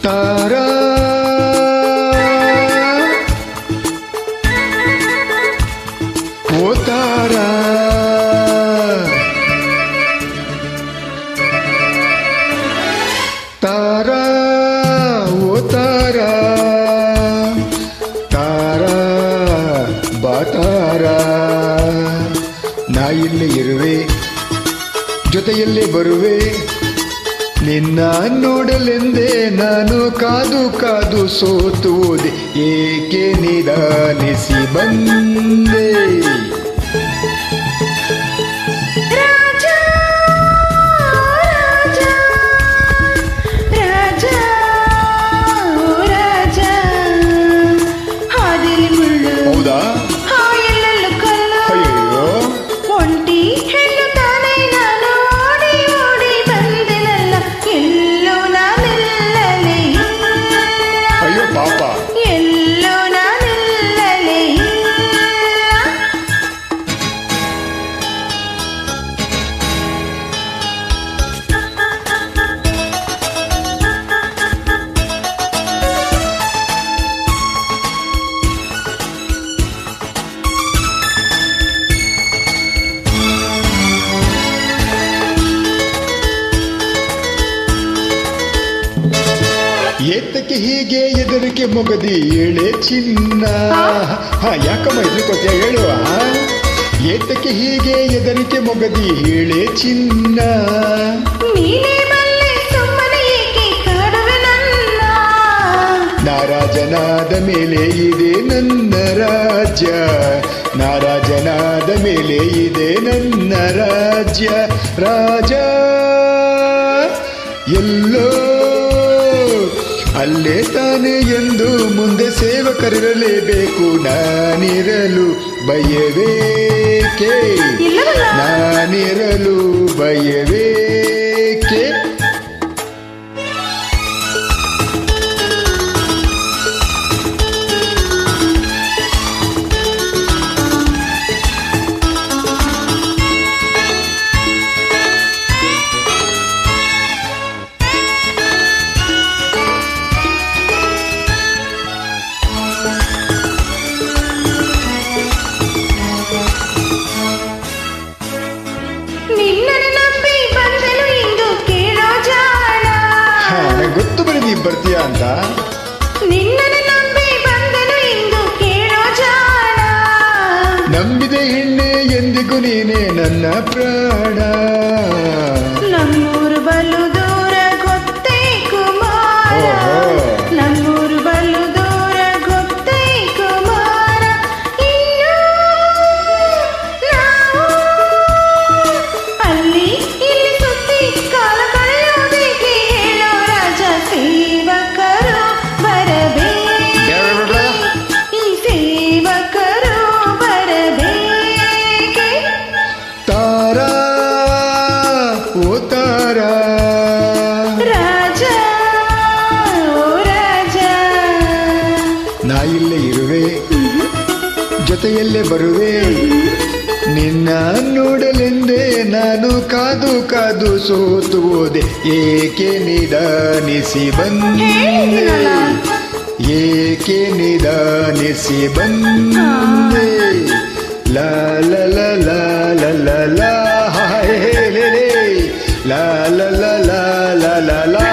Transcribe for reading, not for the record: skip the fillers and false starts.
ತಾರಾ ಓ ತಾರಾ ತಾರಾ ಓ ತಾರಾ ತಾರಾ ಬಾ ತಾರಾ ನಾ ಇಲ್ಲೇ ಇರುವೆ ಜೊತೆಯಲ್ಲೇ ಬರುವೆ ನಿನ್ನ ನೋಡಲೆಂದೇ ನಾನು ಕಾದು ಕಾದು ಸೋತು ಹೋದೆ ಏಕೆ ನಿಧಾನಿಸಿ ಬಂದೆ ಹೌದಾ ಅಯ್ಯೋ ಅಯ್ಯೋ ಪಾಪ ಏತಕ್ಕೆ ಹೀಗೆ ಎದರಿಕೆ ಮೊಗದಿ ಏಳೆ ಚಿನ್ನ ಯಾಕಮ್ಮ ಎದುರ್ಕೋತೀಯ ಹೇಳುವ ಏತಕ್ಕೆ ಹೀಗೆ ಎದರಿಕೆ ಮೊಗದಿ ಏಳೆ ಚಿನ್ನ ನಾರಾಜನಾದ ಮೇಲೆ ಇದೆ ನನ್ನ ರಾಜ್ಯ ನಾರಾಜನಾದ ಮೇಲೆ ಇದೆ ನನ್ನ ರಾಜ್ಯ ರಾಜ ಎಲ್ಲೋ ಅಲ್ಲೇ ತಾನೆ ಎಂದು ಮುಂದೆ ಸೇವಕರಿರಲೇಬೇಕು ನಾನಿರಲು ಭಯವೇಕೆ ನಾನಿರಲು ಭಯವೇಕೆ ಗೊತ್ತು ಬರೀ ನೀ ಬರ್ತೀಯ ಅಂತ ನಂಬಿದೆ ಹೆಣ್ಣೆ ಎಂದಿಗೂ ನೀನೆ ನನ್ನ ಪ್ರಾಣ ನಮ್ಮೂರು ಬಲು ದೂರ ಗೊತ್ತೇ ಕುಮಾರ ನಮ್ಮೂರು ಬಲು ದೂರ ಗೊತ್ತೇ ಕುಮಾರ ಇನ್ನು ನಾವು ಅಲ್ಲಿ ಇಲ್ಲಿ ಸುತ್ತಿ ಕಾಲ ಕಳೆಯೋದಿಗೆ ಹೇಳೋ ರಾಜ ಸೇವಕರು ಬರಬೇಕು ಈ ಸೇವಕರು ಬರಬೇಕೆ ತಾರಾ ಓ ತಾರಾ ರಾಜ ಓ ರಾಜ ನಾ ಇಲ್ಲೇ ಇರುವೆ ಜೊತೆಯಲ್ಲೇ ಬರುವೆ ನಿನ್ನ ನೋಡಲೆಂದೇ ನಾನು ಕಾದು ಕಾದು ಸೋತು ಹೋದೆ ಏಕೆ ನಿಧಾನಿಸಿ ಬಂದೆ ಏಕೆ ನಿಧಾನಿಸಿ ಬಂದೆ ಲಾ ಲಾ ಲಾ ಲಾ ಲಾ ಲಾ ಲಾ ಹೇ ಲೇ ಲಾ ಲಾ ಲಾ ಲಾ ಲಾ ಲಾ ಲಾ